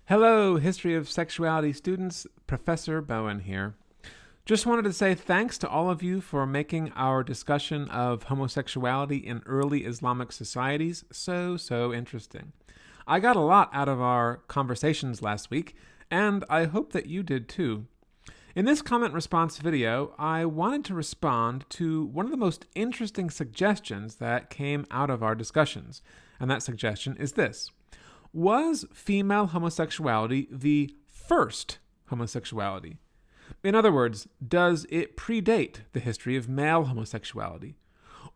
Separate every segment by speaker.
Speaker 1: Hello, History of Sexuality students. Professor Bowen here. Just wanted to say thanks to all of you for making our discussion of homosexuality in early Islamic societies so interesting. I got a lot out of our conversations last week, and I hope that you did too. In this comment response video, I wanted to respond to one of the most interesting suggestions that came out of our discussions, and that suggestion is this. Was female homosexuality the first homosexuality? In other words, does it predate the history of male homosexuality?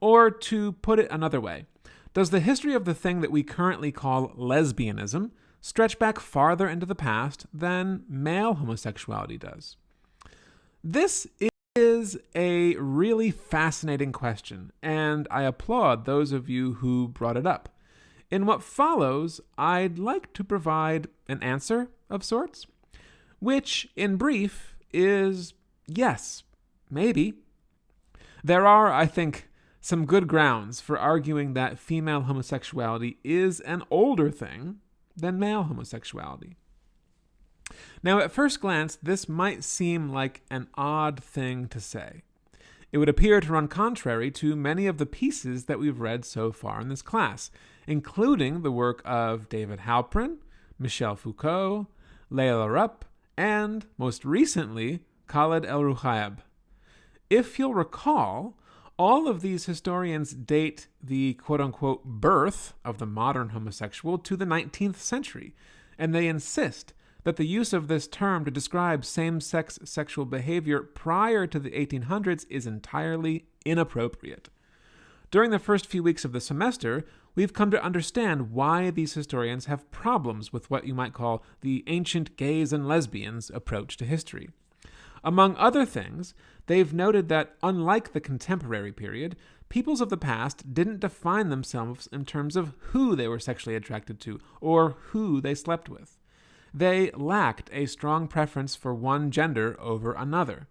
Speaker 1: Or to put it another way, does the history of the thing that we currently call lesbianism stretch back farther into the past than male homosexuality does? This is a really fascinating question, and I applaud those of you who brought it up. In what follows, I'd like to provide an answer of sorts, which, in brief, is yes, maybe. There are, I think, some good grounds for arguing that female homosexuality is an older thing than male homosexuality. Now, at first glance, this might seem like an odd thing to say. It would appear to run contrary to many of the pieces that we've read so far in this class, including the work of David Halprin, Michel Foucault, Leila Rupp, and, most recently, Khaled El-Ruhaib. If you'll recall, all of these historians date the quote-unquote birth of the modern homosexual to the 19th century, and they insist that the use of this term to describe same-sex sexual behavior prior to the 1800s is entirely inappropriate. During the first few weeks of the semester, we've come to understand why these historians have problems with what you might call the ancient gays and lesbians approach to history. Among other things, they've noted that, unlike the contemporary period, peoples of the past didn't define themselves in terms of who they were sexually attracted to or who they slept with. They lacked a strong preference for one gender over another.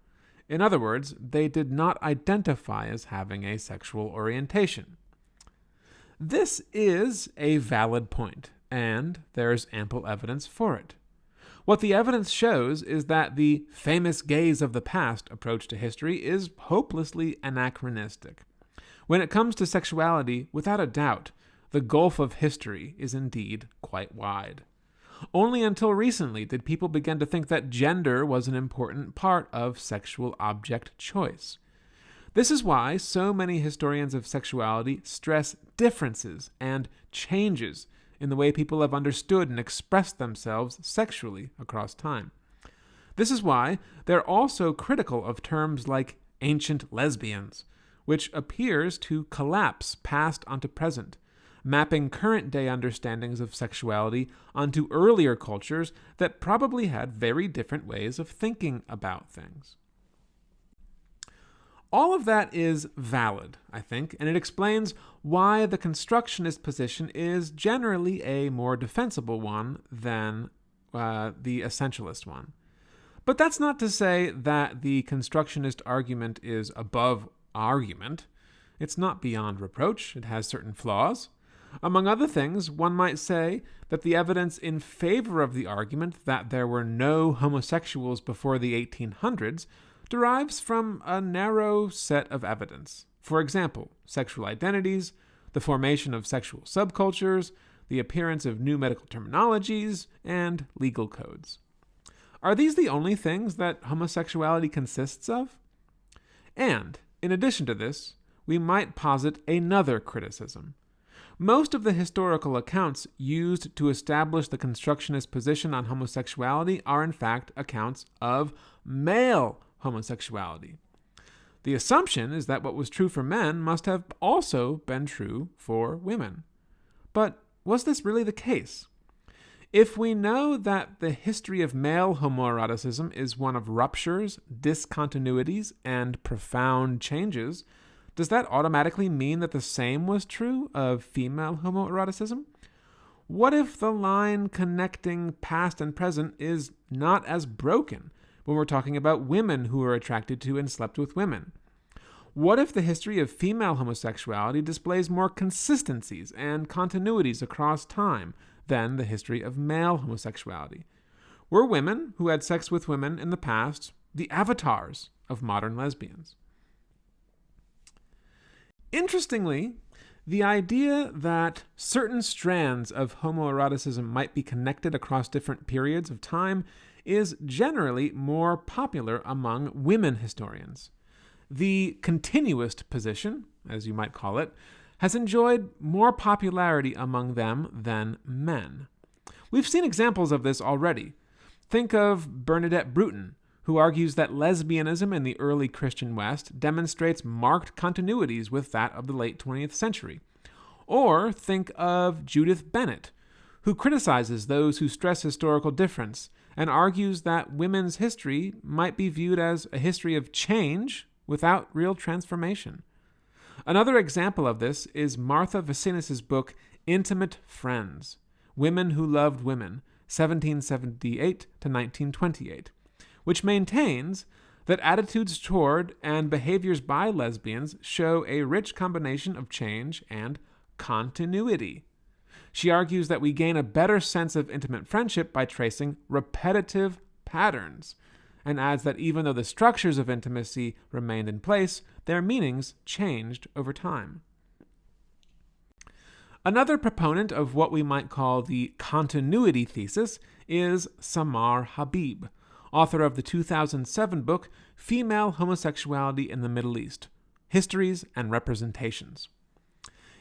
Speaker 1: In other words, they did not identify as having a sexual orientation. This is a valid point, and there's ample evidence for it. What the evidence shows is that the famous gays of the past approach to history is hopelessly anachronistic. When it comes to sexuality, without a doubt, the gulf of history is indeed quite wide. Only until recently did people begin to think that gender was an important part of sexual object choice. This is why so many historians of sexuality stress differences and changes in the way people have understood and expressed themselves sexually across time. This is why they're also critical of terms like ancient lesbians, which appears to collapse past onto present, mapping current-day understandings of sexuality onto earlier cultures that probably had very different ways of thinking about things. All of that is valid, I think, and it explains why the constructionist position is generally a more defensible one than the essentialist one. But that's not to say that the constructionist argument is above argument. It's not beyond reproach. It has certain flaws. Among other things, one might say that the evidence in favor of the argument that there were no homosexuals before the 1800s derives from a narrow set of evidence. For example, sexual identities, the formation of sexual subcultures, the appearance of new medical terminologies, and legal codes. Are these the only things that homosexuality consists of? And, in addition to this, we might posit another criticism. Most of the historical accounts used to establish the constructionist position on homosexuality are in fact accounts of male homosexuality. The assumption is that what was true for men must have also been true for women. But was this really the case? If we know that the history of male homoeroticism is one of ruptures, discontinuities, and profound changes, does that automatically mean that the same was true of female homoeroticism? What if the line connecting past and present is not as broken when we're talking about women who are attracted to and slept with women? What if the history of female homosexuality displays more consistencies and continuities across time than the history of male homosexuality. Were women who had sex with women in the past the avatars of modern lesbians? Interestingly, the idea that certain strands of homoeroticism might be connected across different periods of time is generally more popular among women historians. The continuist position, as you might call it, has enjoyed more popularity among them than men. We've seen examples of this already. Think of Bernadette Bruton, who argues that lesbianism in the early Christian West demonstrates marked continuities with that of the late 20th century. Or think of Judith Bennett, who criticizes those who stress historical difference and argues that women's history might be viewed as a history of change without real transformation. Another example of this is Martha Vicinis's book Intimate Friends: Women Who Loved Women, 1778 to 1928, which maintains that attitudes toward and behaviors by lesbians show a rich combination of change and continuity. She argues that we gain a better sense of intimate friendship by tracing repetitive patterns, and adds that even though the structures of intimacy remained in place, their meanings changed over time. Another proponent of what we might call the continuity thesis is Samar Habib, author of the 2007 book Female Homosexuality in the Middle East: Histories and Representations.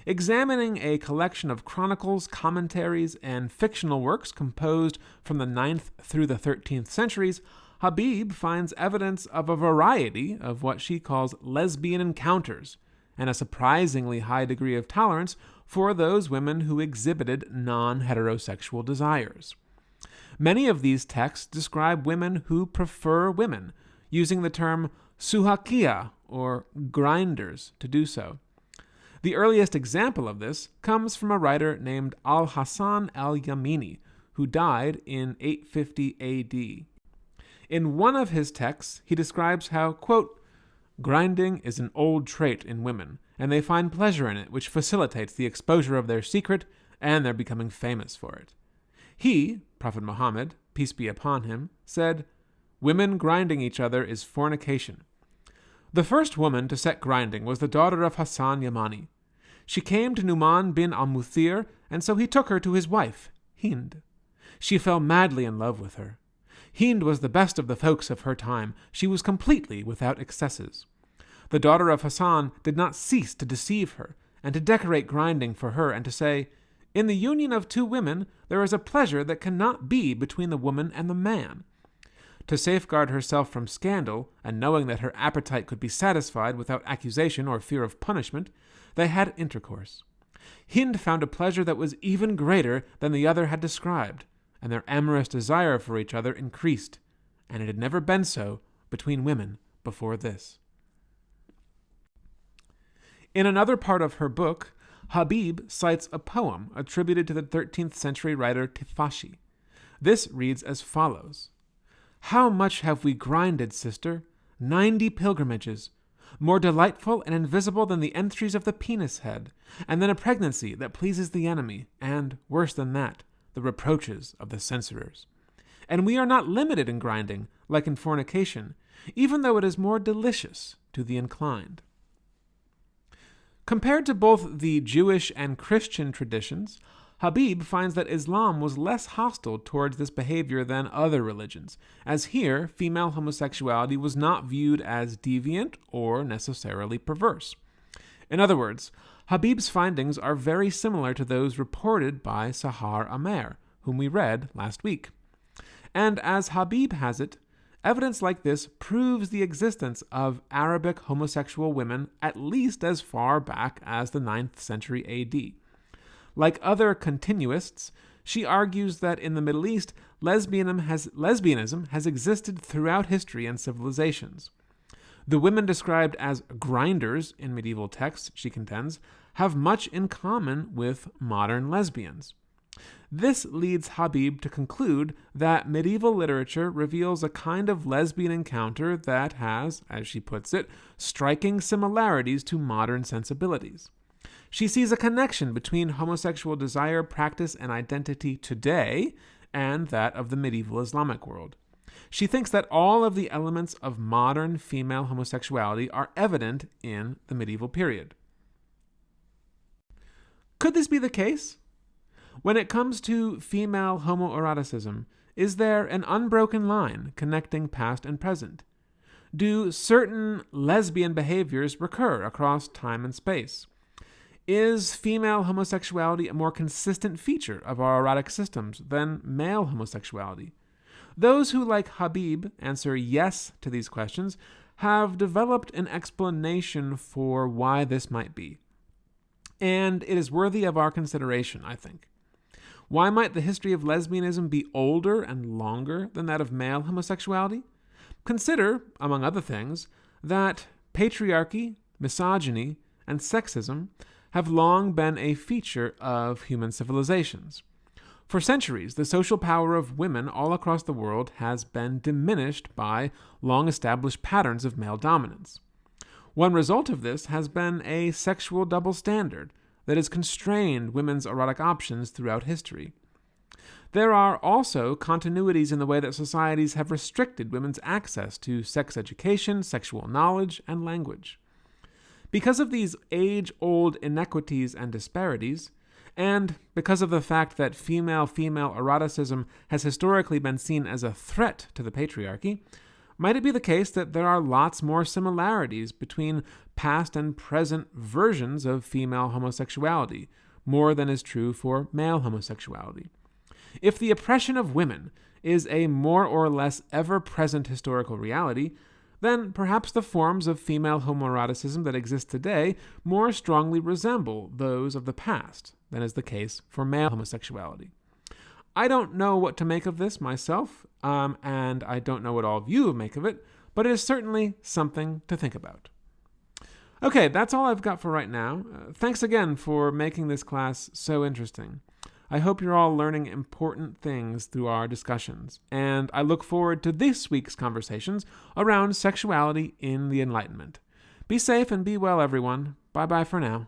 Speaker 1: Examining a collection of chronicles, commentaries, and fictional works composed from the 9th through the 13th centuries, Habib finds evidence of a variety of what she calls lesbian encounters, and a surprisingly high degree of tolerance for those women who exhibited non-heterosexual desires. Many of these texts describe women who prefer women, using the term suhakia, or grinders, to do so. The earliest example of this comes from a writer named Al-Hasan al-Yamini, who died in 850 AD. In one of his texts, he describes how, quote, grinding is an old trait in women, and they find pleasure in it, which facilitates the exposure of their secret and their becoming famous for it. He, Prophet Muhammad, peace be upon him, said, women grinding each other is fornication. The first woman to set grinding was the daughter of Hassan Yamani. She came to Numan bin al-Muthir, and so he took her to his wife, Hind. She fell madly in love with her. Hind was the best of the folks of her time. She was completely without excesses. The daughter of Hassan did not cease to deceive her, and to decorate grinding for her, and to say, in the union of two women there is a pleasure that cannot be between the woman and the man. To safeguard herself from scandal, and knowing that her appetite could be satisfied without accusation or fear of punishment, they had intercourse. Hind found a pleasure that was even greater than the other had described, and their amorous desire for each other increased, and it had never been so between women before this. In another part of her book, Habib cites a poem attributed to the 13th century writer Tifashi. This reads as follows: how much have we grinded, sister? 90 pilgrimages, more delightful and invisible than the entries of the penis head, and then a pregnancy that pleases the enemy, and, worse than that, the reproaches of the censorers. And we are not limited in grinding, like in fornication, even though it is more delicious to the inclined. Compared to both the Jewish and Christian traditions, Habib finds that Islam was less hostile towards this behavior than other religions, as here female homosexuality was not viewed as deviant or necessarily perverse. In other words, Habib's findings are very similar to those reported by Sahar Amer, whom we read last week. And as Habib has it, evidence like this proves the existence of Arabic homosexual women at least as far back as the 9th century AD. Like other continuists, she argues that in the Middle East, lesbianism has existed throughout history and civilizations. The women described as grinders in medieval texts, she contends, have much in common with modern lesbians. This leads Habib to conclude that medieval literature reveals a kind of lesbian encounter that has, as she puts it, striking similarities to modern sensibilities. She sees a connection between homosexual desire, practice, and identity today and that of the medieval Islamic world. She thinks that all of the elements of modern female homosexuality are evident in the medieval period. Could this be the case? When it comes to female homoeroticism, is there an unbroken line connecting past and present? Do certain lesbian behaviors recur across time and space? Is female homosexuality a more consistent feature of our erotic systems than male homosexuality? Those who, like Habib, answer yes to these questions have developed an explanation for why this might be. And it is worthy of our consideration, I think. Why might the history of lesbianism be older and longer than that of male homosexuality? Consider, among other things, that patriarchy, misogyny, and sexism have long been a feature of human civilizations. For centuries, the social power of women all across the world has been diminished by long-established patterns of male dominance. One result of this has been a sexual double standard that has constrained women's erotic options throughout history. There are also continuities in the way that societies have restricted women's access to sex education, sexual knowledge, and language. Because of these age-old inequities and disparities, and because of the fact that female-female eroticism has historically been seen as a threat to the patriarchy, might it be the case that there are lots more similarities between past and present versions of female homosexuality, more than is true for male homosexuality? If the oppression of women is a more or less ever-present historical reality, then perhaps the forms of female homoeroticism that exist today more strongly resemble those of the past than is the case for male homosexuality. I don't know what to make of this myself, and I don't know what all of you make of it, but it is certainly something to think about. Okay, that's all I've got for right now. Thanks again for making this class so interesting. I hope you're all learning important things through our discussions, and I look forward to this week's conversations around sexuality in the Enlightenment. Be safe and be well, everyone. Bye-bye for now.